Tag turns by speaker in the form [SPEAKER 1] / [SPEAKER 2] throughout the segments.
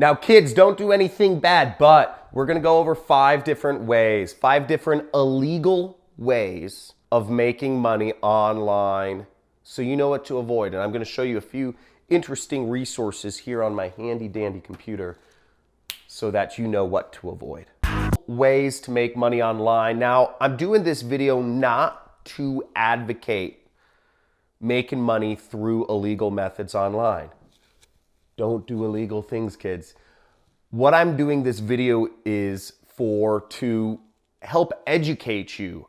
[SPEAKER 1] Now, kids, don't do anything bad, but we're gonna go over 5 different ways, 5 different illegal ways of making money online so you know what to avoid. And I'm gonna show you a few interesting resources here on my handy dandy computer so that you know what to avoid. Ways to make money online. Now, I'm doing this video not to advocate making money through illegal methods online. Don't do illegal things, kids. What I'm doing this video is to help educate you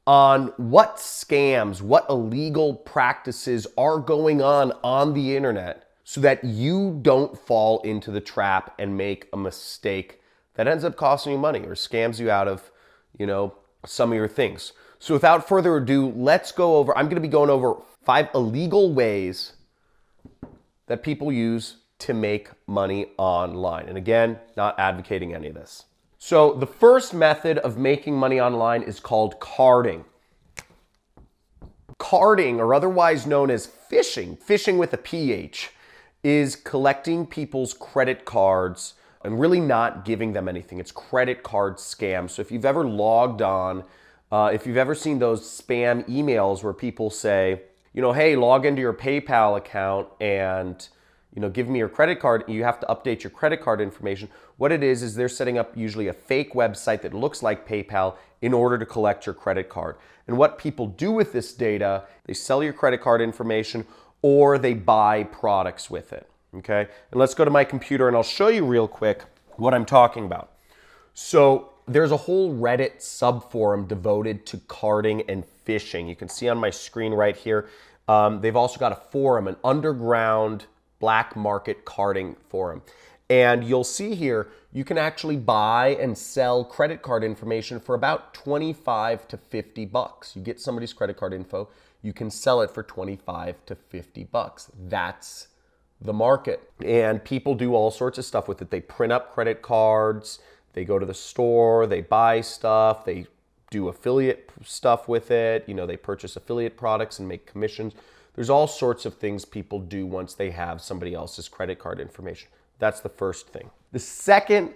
[SPEAKER 1] on what scams, what illegal practices are going on the internet so that you don't fall into the trap and make a mistake that ends up costing you money or scams you out of, some of your things. So without further ado, let's go over, I'm gonna be going over 5 illegal ways that people use to make money online. And again, not advocating any of this. So the first method of making money online is called carding. Carding, or otherwise known as phishing with a PH, is collecting people's credit cards and really not giving them anything. It's credit card scams. So if you've ever logged on, if you've ever seen those spam emails where people say, hey, log into your PayPal account and give me your credit card, and you have to update your credit card information. What it is they're setting up usually a fake website that looks like PayPal in order to collect your credit card. And what people do with this data, they sell your credit card information or they buy products with it, okay? And let's go to my computer and I'll show you real quick what I'm talking about. So there's a whole Reddit subforum devoted to carding and phishing. You can see on my screen right here. They've also got a forum, an underground black market carding forum. And you'll see here, you can actually buy and sell credit card information for about 25 to 50 bucks. You get somebody's credit card info, you can sell it for 25 to 50 bucks. That's the market. And people do all sorts of stuff with it. They print up credit cards, they go to the store, they buy stuff, they do affiliate stuff with it. They purchase affiliate products and make commissions. There's all sorts of things people do once they have somebody else's credit card information. That's the first thing. The second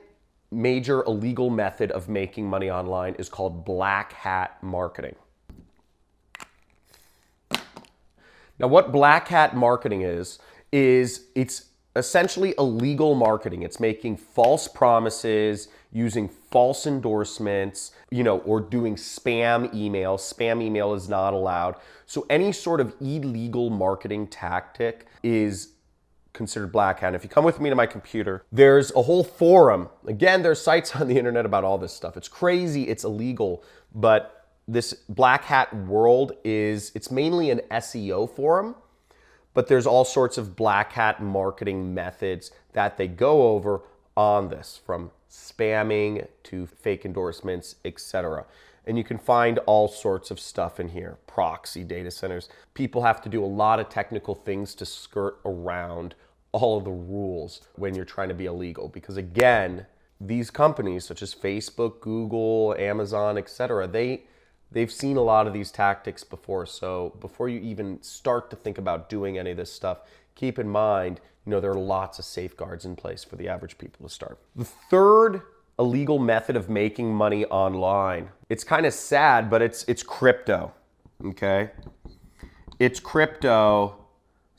[SPEAKER 1] major illegal method of making money online is called black hat marketing. Now, what black hat marketing is it's essentially illegal marketing. It's making false promises, using false endorsements, or doing spam email. Spam email is not allowed. So any sort of illegal marketing tactic is considered black hat. And if you come with me to my computer, there's a whole forum. Again, there's sites on the internet about all this stuff. It's crazy, it's illegal, but this black hat world it's mainly an SEO forum, but there's all sorts of black hat marketing methods that they go over on this, from spamming to fake endorsements, etc. And you can find all sorts of stuff in here. Proxy data centers. People have to do a lot of technical things to skirt around all of the rules when you're trying to be illegal. Because again, these companies such as Facebook, Google, Amazon, etc., they've seen a lot of these tactics before. So before you even start to think about doing any of this stuff, keep in mind, there are lots of safeguards in place for the average people to start. The third illegal method of making money online, it's kind of sad, but it's crypto, okay? It's crypto /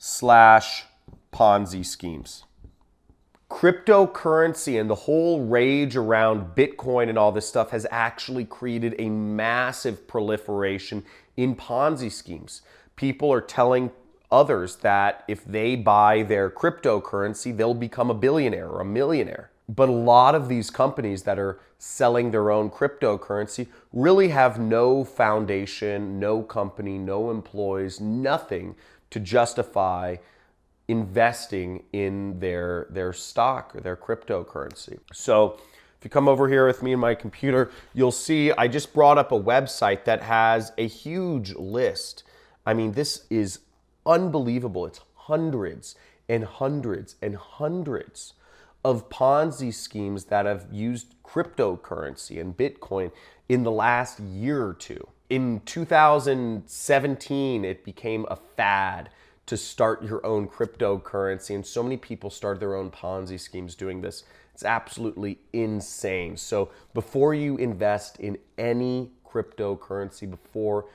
[SPEAKER 1] Ponzi schemes. Cryptocurrency and the whole rage around Bitcoin and all this stuff has actually created a massive proliferation in Ponzi schemes. People are telling others that if they buy their cryptocurrency, they'll become a billionaire or a millionaire. But a lot of these companies that are selling their own cryptocurrency really have no foundation, no company, no employees, nothing to justify investing in their stock or their cryptocurrency. So if you come over here with me in my computer, you'll see I just brought up a website that has a huge list. I mean, this is unbelievable. It's hundreds and hundreds and hundreds of Ponzi schemes that have used cryptocurrency and Bitcoin in the last year or two. In 2017, it became a fad to start your own cryptocurrency, and so many people started their own Ponzi schemes doing this. It's absolutely insane. So before you invest in any cryptocurrency,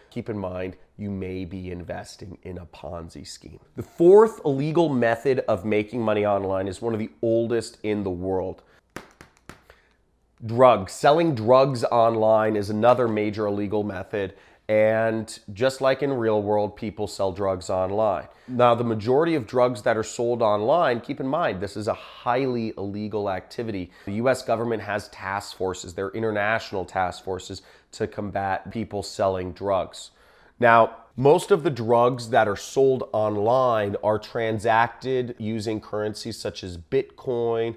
[SPEAKER 1] keep in mind, you may be investing in a Ponzi scheme. The fourth illegal method of making money online is one of the oldest in the world. Drugs. Selling drugs online is another major illegal method. And just like in real world, people sell drugs online. Now, the majority of drugs that are sold online, keep in mind, this is a highly illegal activity. The US government has task forces, they're international task forces to combat people selling drugs. Now, most of the drugs that are sold online are transacted using currencies such as Bitcoin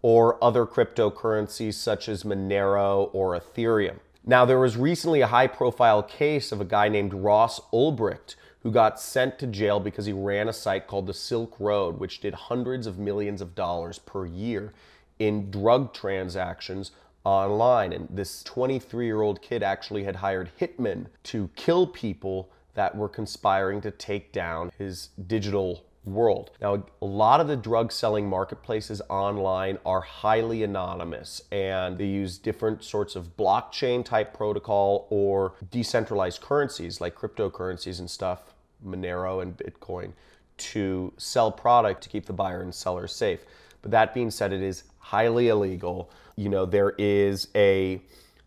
[SPEAKER 1] or other cryptocurrencies such as Monero or Ethereum. Now, there was recently a high-profile case of a guy named Ross Ulbricht who got sent to jail because he ran a site called the Silk Road, which did hundreds of millions of dollars per year in drug transactions online. And this 23-year-old kid actually had hired hitmen to kill people that were conspiring to take down his digital world. Now, a lot of the drug selling marketplaces online are highly anonymous, and they use different sorts of blockchain type protocol or decentralized currencies like cryptocurrencies and stuff, Monero and Bitcoin, to sell product to keep the buyer and seller safe. But that being said, it is highly illegal. There is a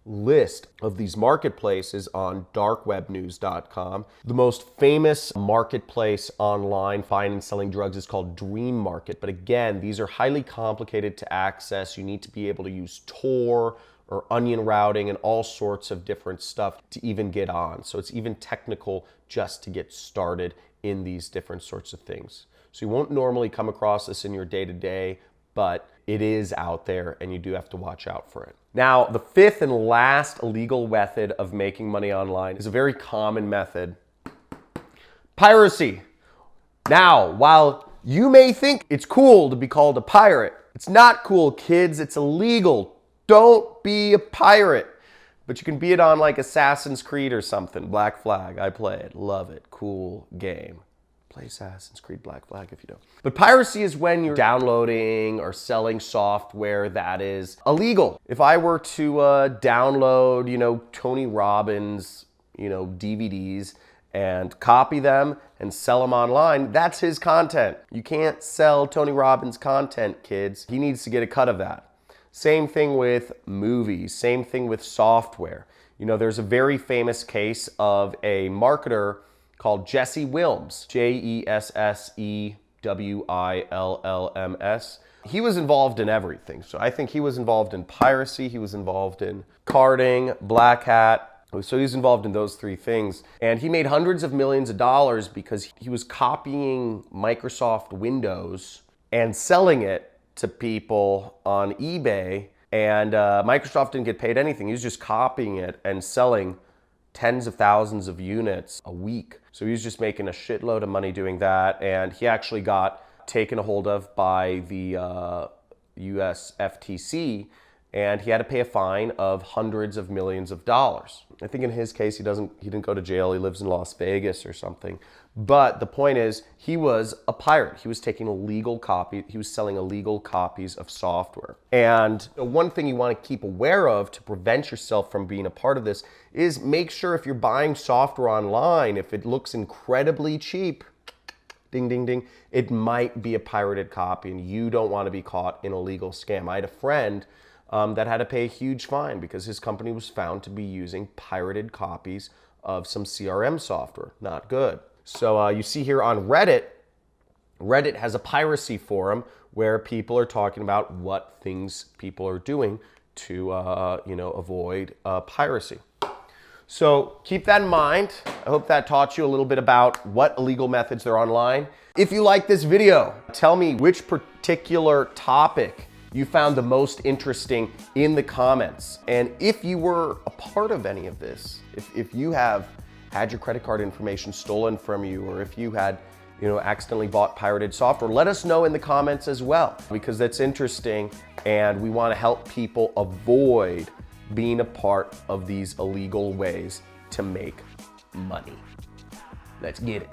[SPEAKER 1] list of these marketplaces on darkwebnews.com. The most famous marketplace online buying and selling drugs is called Dream Market. But again, these are highly complicated to access. You need to be able to use Tor or onion routing and all sorts of different stuff to even get on. So it's even technical just to get started in these different sorts of things. So you won't normally come across this in your day-to-day, but it is out there and you do have to watch out for it. Now, the fifth and last illegal method of making money online is a very common method: piracy. Now, while you may think it's cool to be called a pirate, it's not cool, kids. It's illegal. Don't be a pirate. But you can be it on like Assassin's Creed or something. Black Flag, I play it, love it, cool game. Play Assassin's Creed Black Flag if you don't. But piracy is when you're downloading or selling software that is illegal. If I were to download, Tony Robbins, DVDs and copy them and sell them online, that's his content. You can't sell Tony Robbins content, kids. He needs to get a cut of that. Same thing with movies, same thing with software. There's a very famous case of a marketer called Jesse Wilms, Jessewilms. He was involved in everything. So I think he was involved in piracy, he was involved in carding, black hat. So he's involved in those three things. And he made hundreds of millions of dollars because he was copying Microsoft Windows and selling it to people on eBay. And Microsoft didn't get paid anything. He was just copying it and selling tens of thousands of units a week. So he was just making a shitload of money doing that. And he actually got taken a hold of by the US FTC, and he had to pay a fine of hundreds of millions of dollars. I think in his case, he didn't go to jail. He lives in Las Vegas or something. But the point is, he was a pirate. He was taking illegal copy. He was selling illegal copies of software. And one thing you want to keep aware of to prevent yourself from being a part of this is make sure if you're buying software online, if it looks incredibly cheap, ding, ding, ding, it might be a pirated copy, and you don't want to be caught in a legal scam. I had a friend that had to pay a huge fine because his company was found to be using pirated copies of some CRM software. Not good. So you see here on Reddit has a piracy forum where people are talking about what things people are doing to avoid piracy. So keep that in mind. I hope that taught you a little bit about what illegal methods there are online. If you like this video, tell me which particular topic you found the most interesting in the comments. And if you were a part of any of this, if you have had your credit card information stolen from you, or if you had accidentally bought pirated software, let us know in the comments as well, because that's interesting and we want to help people avoid being a part of these illegal ways to make money. Let's get it.